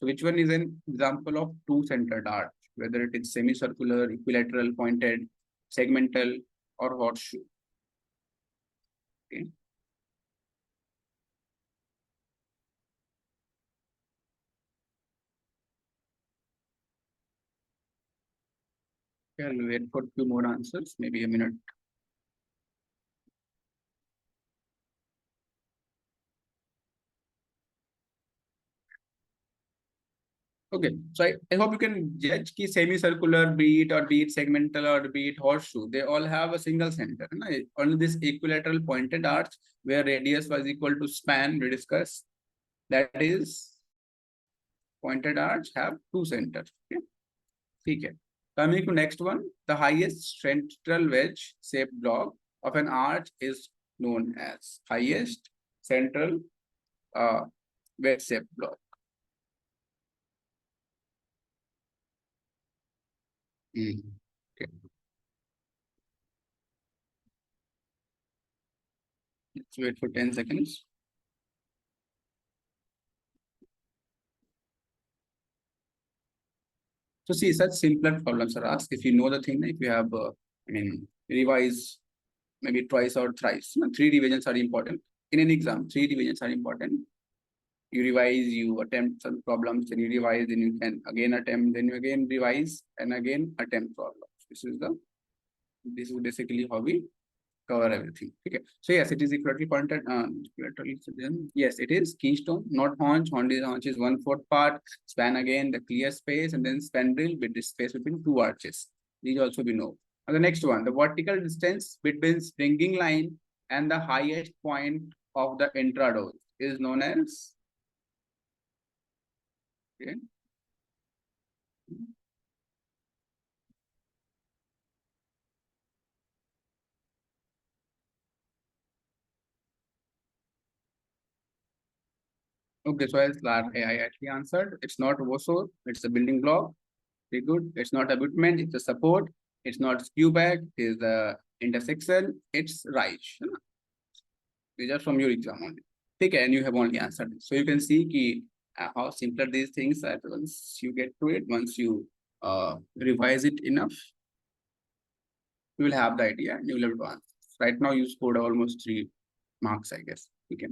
So which one is an example of two-centered arch, whether it is semicircular, equilateral, pointed, segmental, or horseshoe? Okay. I'll wait for 2 more answers, maybe a minute. Okay, so I hope you can judge ki semicircular, be it segmental or be it horseshoe, they all have a single center. Right? Only this equilateral pointed arch where radius was equal to span we discussed, that is pointed arch have two centers. Okay. Coming to next one, the highest central wedge shaped block of an arch is known as highest central wedge shaped block. Okay. Let's wait for 10 seconds. So see, such simpler problems are asked if you know the thing, if you have, revise maybe twice or thrice. 3 revisions are important. In an exam, 3 revisions are important. You revise, you attempt some problems, then you revise, then you can again attempt, then you again revise, and again attempt problems. This is basically how we cover everything. Okay. So yes, it is equilaterally pointed. Yes, it is keystone, not haunch. Haunch is 1/4 part. Span again, the clear space, and then spandrel with the space between 2 arches. These also we know. And the next one, the vertical distance between springing line and the highest point of the intradose is known as. Okay. Okay, so as I actually answered, it's not WOSO, it's a building block. Very good. It's not abutment, it's a support. It's not skew back, it is the intersection, it's right. These are from your exam only. Okay, and you have only answered it. So you can see ki, how simpler these things are once you get to it, once you revise it enough, you will have the idea and you will have to answer. Right now you scored almost 3 marks, I guess. Okay.